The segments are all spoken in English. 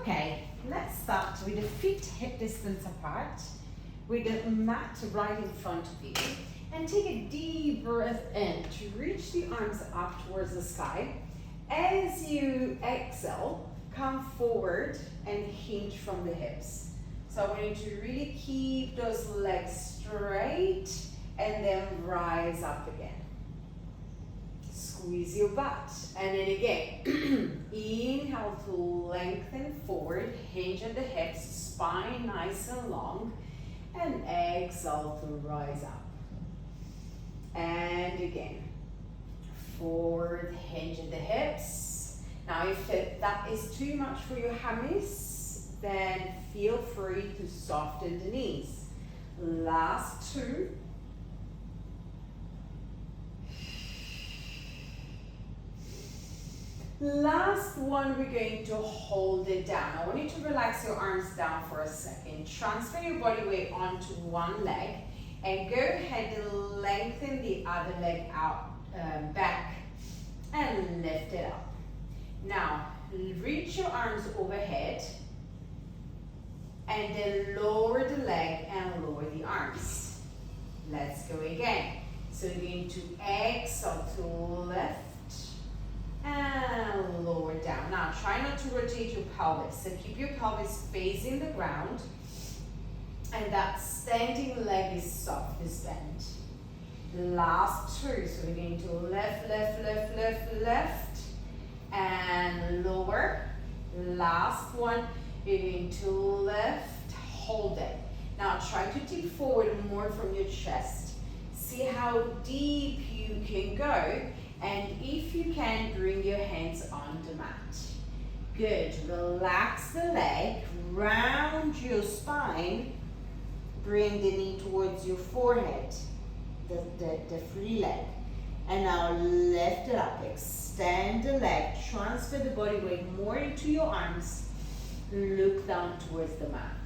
Okay, let's start with the feet hip distance apart, with the mat right in front of you. And take a deep breath in to reach the arms up towards the sky. As you exhale, come forward and hinge from the hips. So I want you to really keep those legs straight and then rise up again. Squeeze your butt. And then again, inhale to lengthen forward, hinge at the hips, spine nice and long, and exhale to rise up. And again, forward, hinge at the hips. Now if that is too much for your hammies, then feel free to soften the knees. Last two. Last one, we're going to hold it down. I want you to relax your arms down for a second. Transfer your body weight onto one leg and go ahead and lengthen the other leg out, back, and lift it up. Now, reach your arms overhead and then lower the leg and lower the arms. Let's go again. So you're going to exhale to lift and lower down. Now try not to rotate your pelvis, so keep your pelvis facing the ground and that standing leg is soft, is bent. Last two, so we're going to lift, lift, lift, lift, lift and lower. Last one, you're going to lift, hold it. Now try to tip forward more from your chest. See how deep you can go. And if you can, bring your hands on the mat. Good. Relax the leg, round your spine, bring the knee towards your forehead, the free leg. And now lift it up, extend the leg, transfer the body weight more into your arms, look down towards the mat.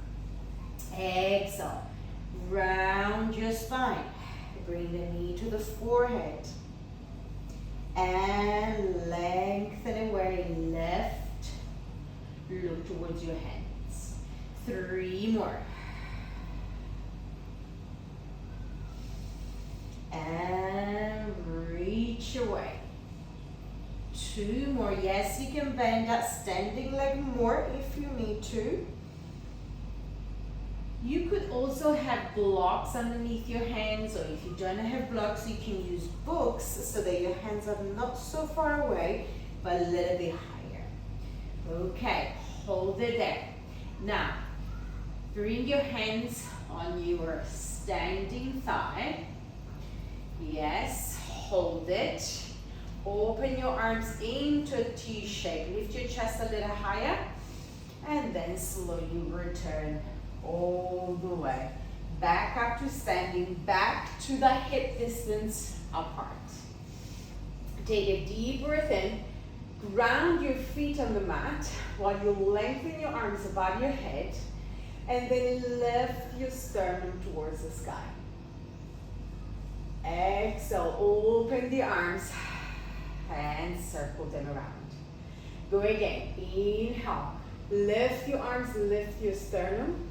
Exhale, round your spine, bring the knee to the forehead. And lengthen away, lift, look towards your hands. Three more. And reach away. Two more. Yes, you can bend that standing leg more if you need to. You could also have blocks underneath your hands, or if you don't have blocks, you can use books so that your hands are not so far away, but a little bit higher. Okay, hold it there. Now, bring your hands on your standing thigh. Yes, hold it. Open your arms into a T shape. Lift your chest a little higher, and then slowly return all the way back up to standing, back to the hip distance apart. Take a deep breath in, ground your feet on the mat while you lengthen your arms above your head, and then lift your sternum towards the sky. Exhale, open the arms and circle them around. Go again. Inhale, lift your arms, lift your sternum.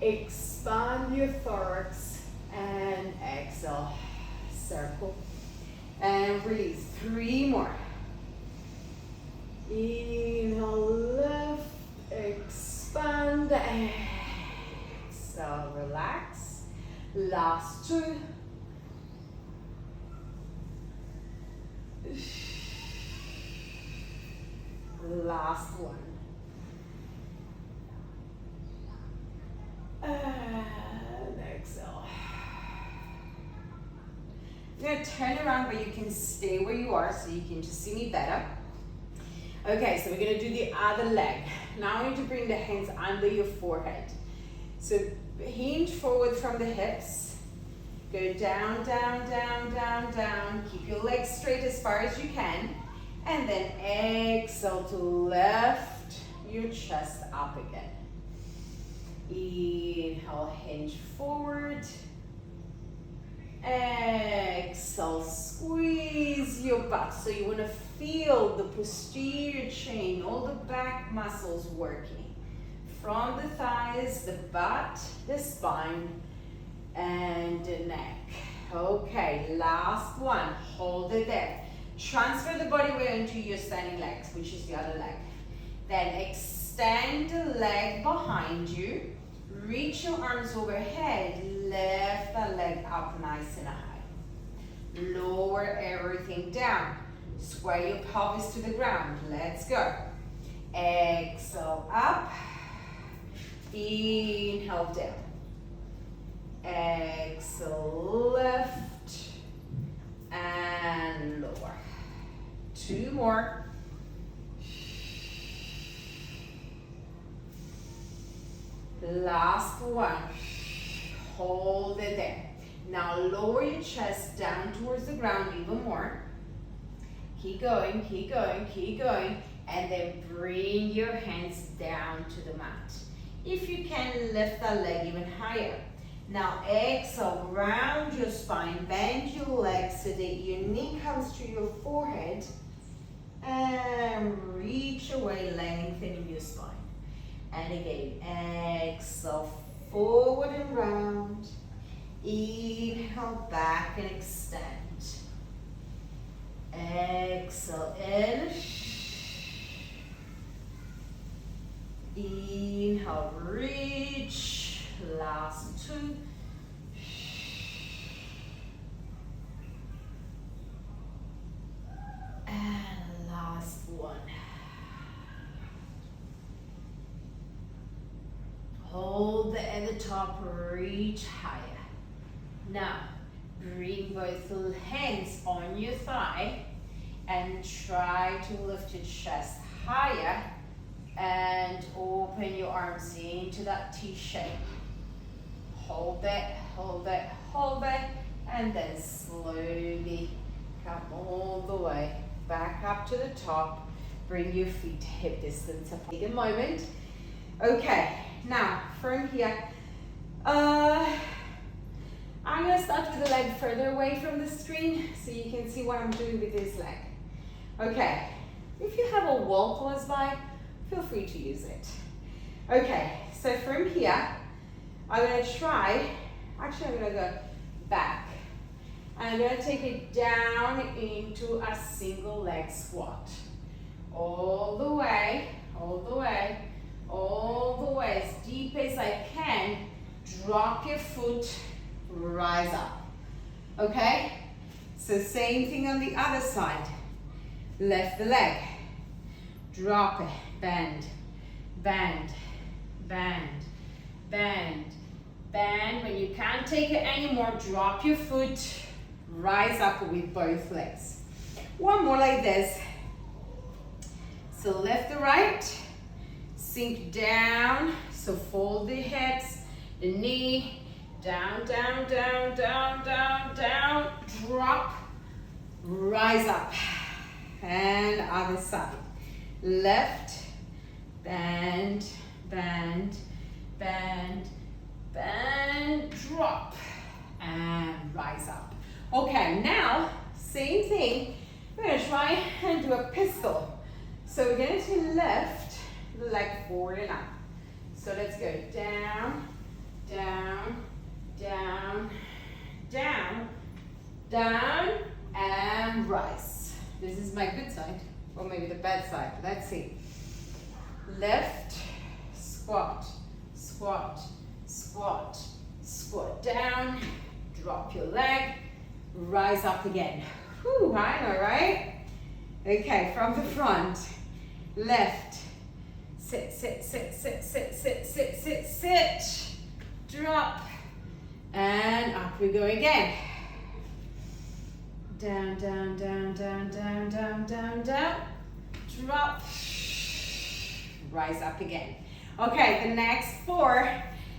Expand your thorax and exhale, circle and release. Three more. Inhale, lift, expand, exhale, relax. Last two. Last one. And exhale. I'm going to turn around, but you can stay where you are so you can just see me better. Okay, so we're going to do the other leg. Now I want you to bring the hands under your forehead. So hinge forward from the hips. Go down, down, down, down, down. Keep your legs straight as far as you can. And then exhale to lift your chest up again. Inhale, hinge forward. Exhale, squeeze your butt. So you want to feel the posterior chain, all the back muscles working. From the thighs, the butt, the spine, and the neck. Okay, last one. Hold it there. Transfer the body weight onto your standing legs, which is the other leg. Then extend the leg behind you. Reach your arms overhead. Lift the leg up nice and high. Lower everything down. Square your pelvis to the ground. Let's go. Exhale up. Inhale down. Exhale lift and lower. Two more. Last one. Hold it there. Now lower your chest down towards the ground even more. Keep going, keep going, keep going. And then bring your hands down to the mat. If you can, lift that leg even higher. Now exhale, round your spine, bend your legs so that your knee comes to your forehead. And reach away, lengthening your spine. And again, exhale, forward and round. Inhale, back and extend. Exhale, in. Inhale, reach. Last two. And last one. Hold at the top, reach higher. Now, bring both hands on your thigh and try to lift your chest higher and open your arms into that T shape. Hold it, hold it, hold it, and then slowly come all the way back up to the top. Bring your feet hip distance apart. Take a moment. Okay, now from here, I'm gonna start with the leg further away from the screen so you can see what I'm doing with this leg. Okay, if you have a wall close by, feel free to use it. Okay, so from here, I'm gonna try, actually I'm gonna go back. I'm gonna take it down into a single leg squat. All the way, all the way, all the way, as deep as I can. Drop your foot, rise up. Okay? So same thing on the other side. Lift the leg, drop it, bend, bend, bend, bend, bend. When you can't take it anymore, drop your foot, rise up with both legs. One more like this. So lift the right, sink down, so fold the hips, the knee, down, down, down, down, down, down, drop, rise up, and other side. Lift, bend, bend, bend, bend, drop, and rise up. Okay, now, same thing, we're gonna try and do a pistol. So we're going to lift the leg forward and up. So let's go down, down, down, down, down, and rise. This is my good side, or maybe the bad side. Let's see. Lift, squat, squat, squat, squat down, drop your leg, rise up again. Whew, I know, right? Okay, from the front. Lift, sit, sit, sit, sit, sit, sit, sit, sit, sit, drop, and up we go again. Down, down, down, down, down, down, down, down, drop, rise up again. Okay, the next four,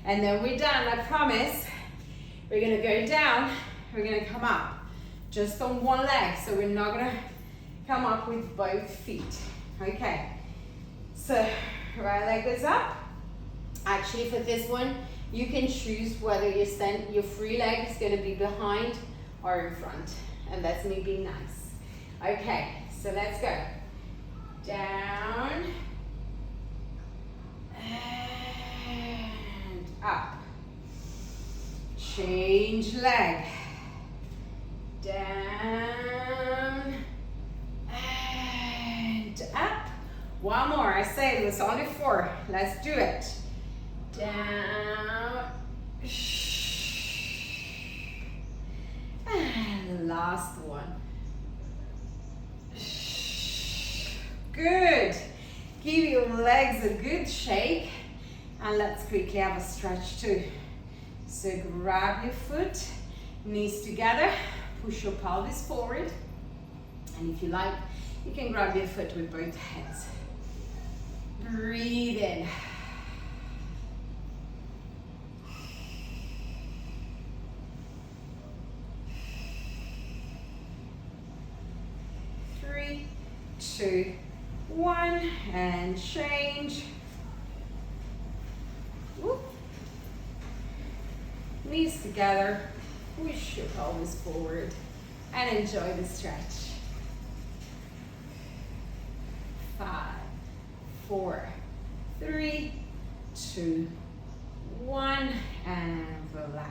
and then we're done, I promise. We're gonna go down, we're gonna come up, just on one leg, so we're not gonna come up with both feet. Okay, so right leg goes up. Actually, for this one, you can choose whether your free leg is going to be behind or in front, and that's me being nice. Okay, So let's go. Down and up. Change leg. Down and up. One more. I said it was only 4. Let's do it. Down. And the last one. Good. Give your legs a good shake. And let's quickly have a stretch too. So grab your foot, knees together, push your pelvis forward. And if you like, you can grab your foot with both hands. Breathe in. Three, 2, 1, and change. Whoop. Knees together, push your pelvis forward, and enjoy the stretch. 5, 4, 3, 2, 1, and relax.